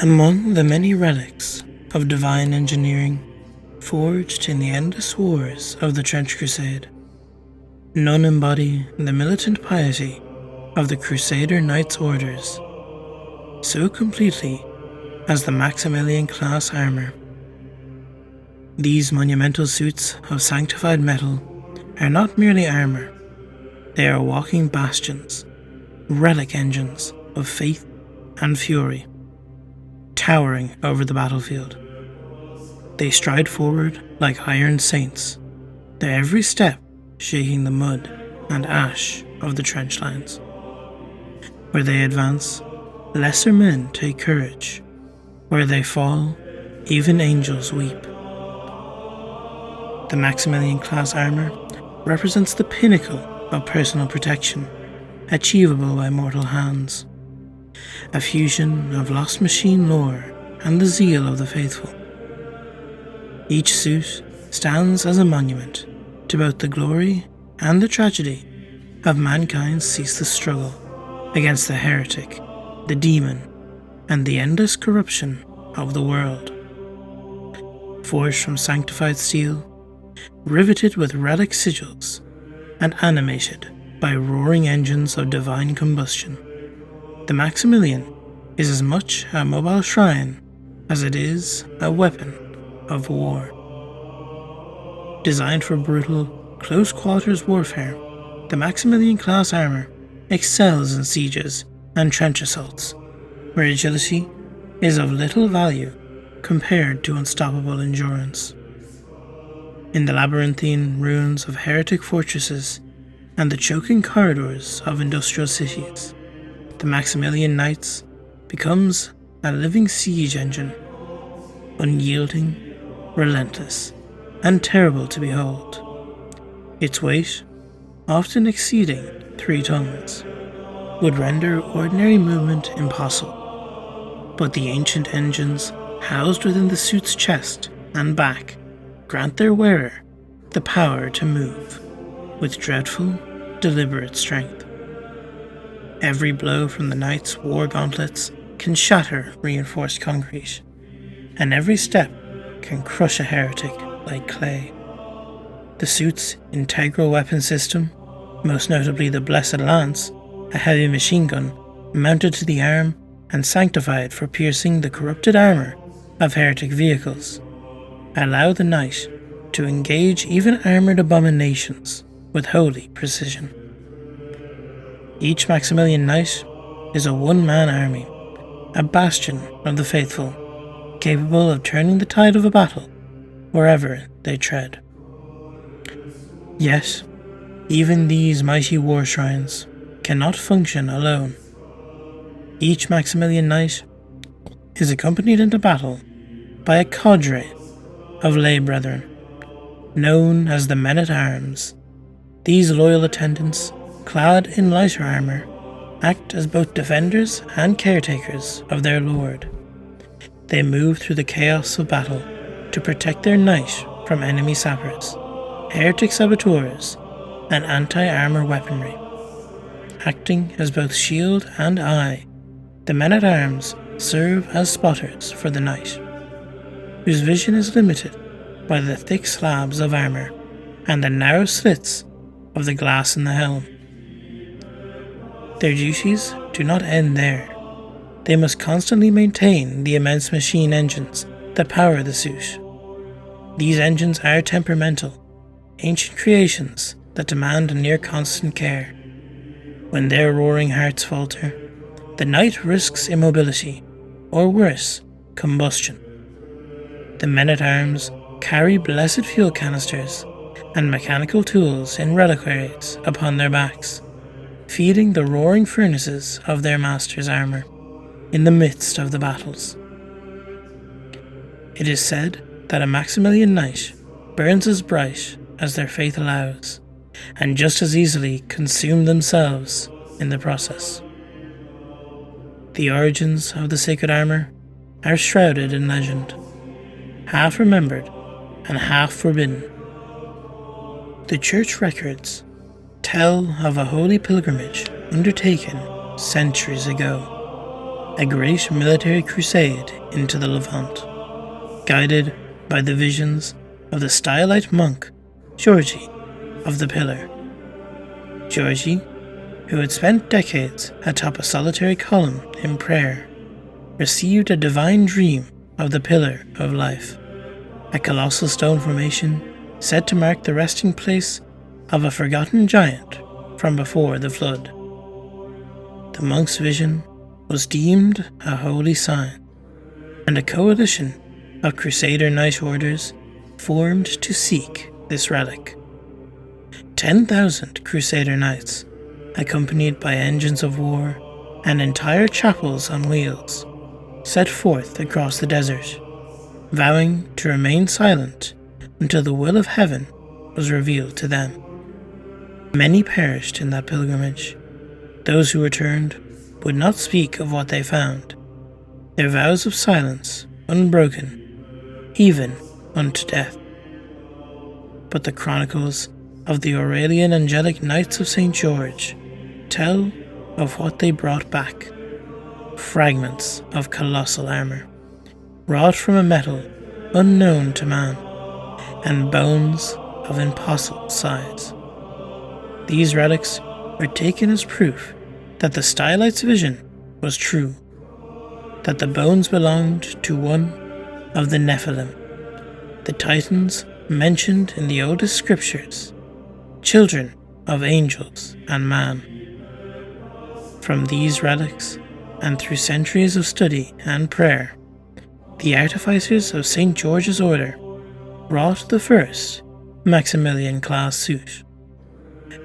Among the many relics of divine engineering forged in the endless wars of the Trench Crusade, none embody the militant piety of the Crusader Knights' orders so completely as the Maximilian-Class Armour. These monumental suits of sanctified metal are not merely armour, they are walking bastions, relic engines of faith and fury, towering over the battlefield. They stride forward like iron saints, their every step shaking the mud and ash of the trench lines. Where they advance, lesser men take courage. Where they fall, even angels weep. The Maximilian-Class Armour represents the pinnacle of personal protection, achievable by mortal hands. A fusion of lost machine lore and the zeal of the faithful. Each suit stands as a monument to both the glory and the tragedy of mankind's ceaseless struggle against the heretic, the demon, and the endless corruption of the world. Forged from sanctified steel, riveted with relic sigils, and animated by roaring engines of divine combustion, the Maximilian is as much a mobile shrine as it is a weapon of war. Designed for brutal, close-quarters warfare, the Maximilian-Class Armour excels in sieges and trench assaults, where agility is of little value compared to unstoppable endurance. In the labyrinthine ruins of heretic fortresses and the choking corridors of industrial cities, the Maximilian Knights becomes a living siege engine, unyielding, relentless, and terrible to behold. Its weight, often exceeding 3 tons, would render ordinary movement impossible, but the ancient engines housed within the suit's chest and back grant their wearer the power to move with dreadful, deliberate strength. Every blow from the knight's war gauntlets can shatter reinforced concrete, and every step can crush a heretic like clay. The suit's integral weapon system, most notably the Blessed Lance, a heavy machine gun mounted to the arm and sanctified for piercing the corrupted armour of heretic vehicles, allow the knight to engage even armoured abominations with holy precision. Each Maximilian knight is a one-man army, a bastion of the faithful, capable of turning the tide of a battle wherever they tread. Yet, even these mighty war shrines cannot function alone. Each Maximilian knight is accompanied into battle by a cadre of lay brethren, known as the men-at-arms. These loyal attendants, clad in lighter armour, act as both defenders and caretakers of their lord. They move through the chaos of battle to protect their knight from enemy sappers, heretic saboteurs, and anti-armour weaponry. Acting as both shield and eye, the men-at-arms serve as spotters for the knight, whose vision is limited by the thick slabs of armour and the narrow slits of the glass in the helm. Their duties do not end there. They must constantly maintain the immense machine engines that power the suit. These engines are temperamental, ancient creations that demand a near constant care. When their roaring hearts falter, the knight risks immobility, or worse, combustion. The men-at-arms carry blessed fuel canisters and mechanical tools in reliquaries upon their backs, feeding the roaring furnaces of their master's armour in the midst of the battles. It is said that a Maximilian knight burns as bright as their faith allows, and just as easily consume themselves in the process. The origins of the sacred armour are shrouded in legend, half remembered and half forbidden. The church records tell of a holy pilgrimage undertaken centuries ago, a great military crusade into the Levant, guided by the visions of the stylite monk Giorgi of the Pillar. Giorgi, who had spent decades atop a solitary column in prayer, received a divine dream of the Pillar of Life, a colossal stone formation said to mark the resting place of a forgotten giant from before the flood. The monk's vision was deemed a holy sign, and a coalition of Crusader knight orders formed to seek this relic. 10,000 Crusader knights, accompanied by engines of war and entire chapels on wheels, set forth across the desert, vowing to remain silent until the will of heaven was revealed to them. Many perished in that pilgrimage. Those who returned would not speak of what they found, their vows of silence unbroken, even unto death. But the chronicles of the Aurelian Angelic Knights of St. George tell of what they brought back: fragments of colossal armour, wrought from a metal unknown to man, and bones of impossible size. These relics were taken as proof that the stylite's vision was true, that the bones belonged to one of the Nephilim, the Titans mentioned in the oldest scriptures, children of angels and man. From these relics, and through centuries of study and prayer, the artificers of St. George's Order wrought the first Maximilian-Class suit,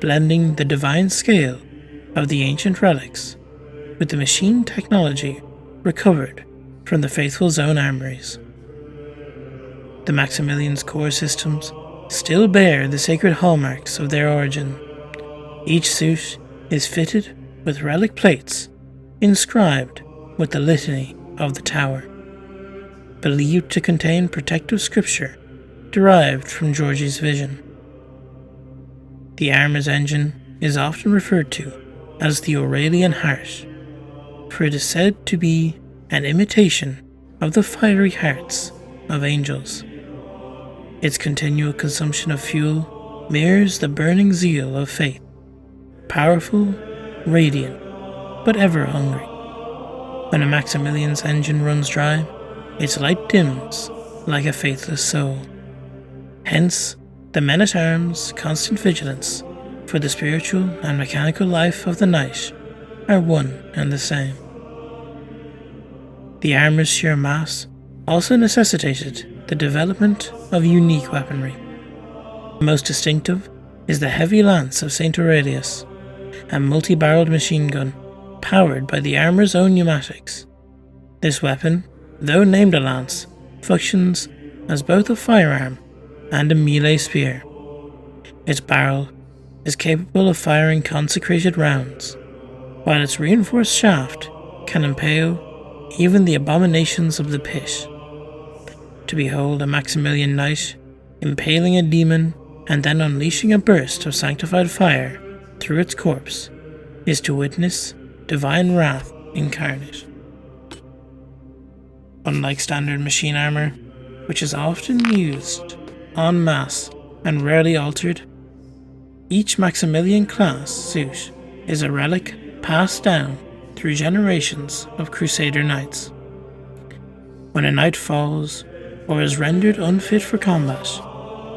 blending the divine scale of the ancient relics with the machine technology recovered from the faithful's own armories. The Maximilian's core systems still bear the sacred hallmarks of their origin. Each suit is fitted with relic plates inscribed with the litany of the tower, believed to contain protective scripture derived from Giorgi's vision. The armour's engine is often referred to as the Aurelian heart, for it is said to be an imitation of the fiery hearts of angels. Its continual consumption of fuel mirrors the burning zeal of faith, powerful, radiant, but ever hungry. When a Maximilian's engine runs dry, its light dims like a faithless soul. Hence, the men-at-arms' constant vigilance for the spiritual and mechanical life of the knight are one and the same. The armour's sheer mass also necessitated the development of unique weaponry. Most distinctive is the heavy lance of St. Aurelius, a multi-barreled machine gun powered by the armour's own pneumatics. This weapon, though named a lance, functions as both a firearm and a melee spear. Its barrel is capable of firing consecrated rounds, while its reinforced shaft can impale even the abominations of the pit. To behold a Maximilian knight impaling a demon and then unleashing a burst of sanctified fire through its corpse is to witness divine wrath incarnate. Unlike standard machine armour, which is often used en masse and rarely altered, each Maximilian-class suit is a relic passed down through generations of Crusader knights. When a knight falls or is rendered unfit for combat,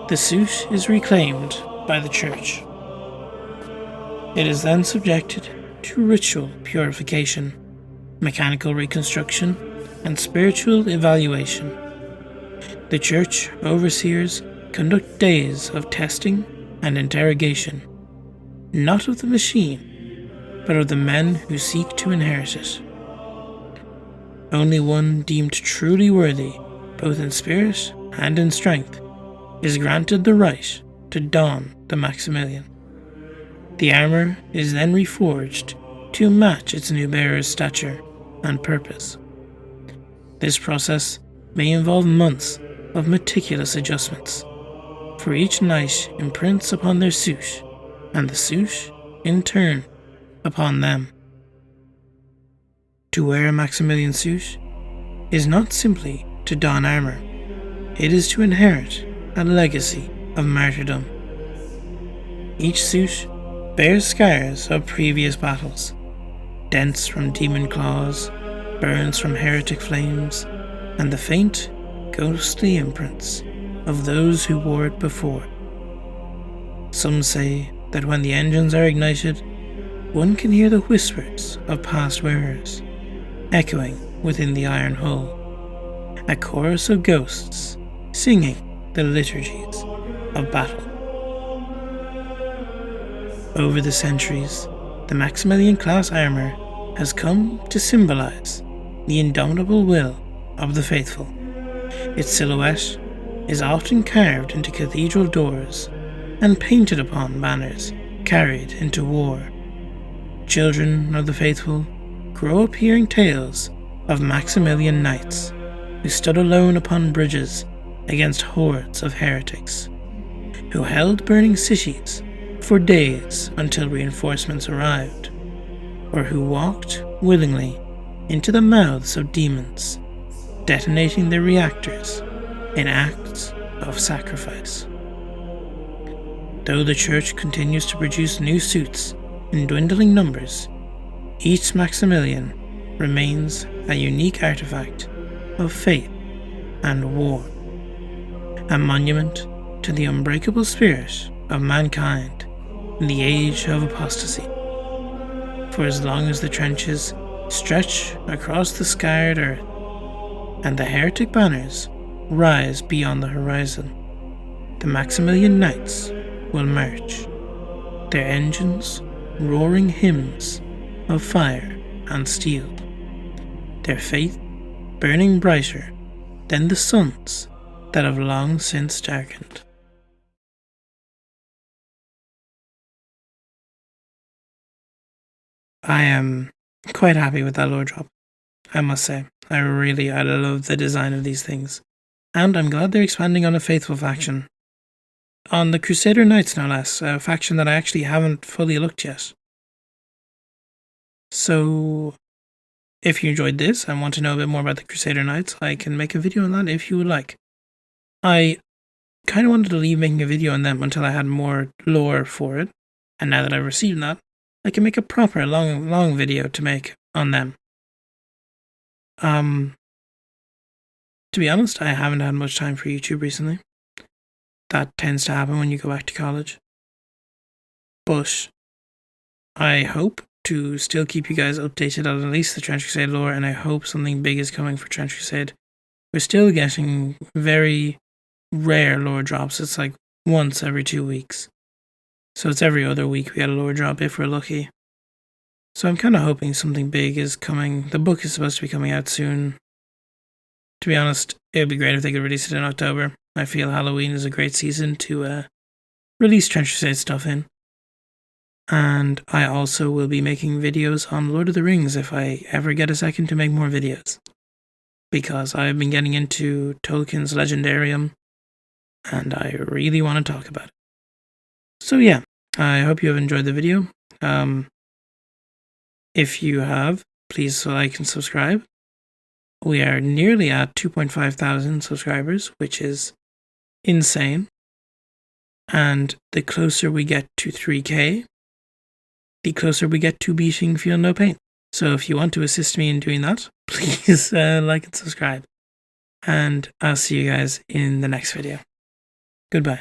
the suit is reclaimed by the church. It is then subjected to ritual purification, mechanical reconstruction, and spiritual evaluation. The church overseers conduct days of testing and interrogation, not of the machine, but of the men who seek to inherit it. Only one deemed truly worthy, both in spirit and in strength, is granted the right to don the Maximilian. The armour is then reforged to match its new bearer's stature and purpose. This process may involve months of meticulous adjustments, for each knight imprints upon their suit, and the suit, in turn, upon them. To wear a Maximilian suit is not simply to don armour, it is to inherit a legacy of martyrdom. Each suit bears scars of previous battles, dents from demon claws, burns from heretic flames, and the faint, ghostly imprints of those who wore it before. Some say that when the engines are ignited, one can hear the whispers of past wearers, echoing within the iron hull, a chorus of ghosts singing the liturgies of battle. Over the centuries, the Maximilian-Class Armour has come to symbolise the indomitable will of the faithful. Its silhouette is often carved into cathedral doors and painted upon banners carried into war. Children of the faithful grow up hearing tales of Maximilian knights who stood alone upon bridges against hordes of heretics, who held burning cities for days until reinforcements arrived, or who walked willingly into the mouths of demons, detonating their reactors in acts of sacrifice. Though the Church continues to produce new suits in dwindling numbers, each Maximilian remains a unique artifact of faith and war, a monument to the unbreakable spirit of mankind in the age of apostasy. For as long as the trenches stretch across the scarred earth and the heretic banners rise beyond the horizon, the Maximilian Knights will march, their engines roaring hymns of fire and steel, their faith burning brighter than the suns that have long since darkened. I am quite happy with that lore drop, I must say. I love the design of these things. And I'm glad they're expanding on a faithful faction. On the Crusader Knights, no less, a faction that I actually haven't fully looked yet. So, if you enjoyed this and want to know a bit more about the Crusader Knights, I can make a video on that if you would like. I kind of wanted to leave making a video on them until I had more lore for it, and now that I've received that, I can make a proper long video to make on them. To be honest, I haven't had much time for YouTube recently. That tends to happen when you go back to college. But I hope to still keep you guys updated on at least the Trench Crusade lore, and I hope something big is coming for Trench Crusade. We're still getting very rare lore drops. It's like once every 2 weeks. So it's every other week we get a lore drop if we're lucky. So I'm kind of hoping something big is coming. The book is supposed to be coming out soon. To be honest, it would be great if they could release it in October. I feel Halloween is a great season to release Trench Crusade stuff in. And I also will be making videos on Lord of the Rings if I ever get a second to make more videos. Because I've been getting into Tolkien's Legendarium, and I really want to talk about it. So yeah, I hope you have enjoyed the video. If you have, please like and subscribe. We are nearly at 2.5 thousand subscribers, which is insane. And the closer we get to 3K, the closer we get to beating Feel No Pain. So if you want to assist me in doing that, please like and subscribe. And I'll see you guys in the next video. Goodbye.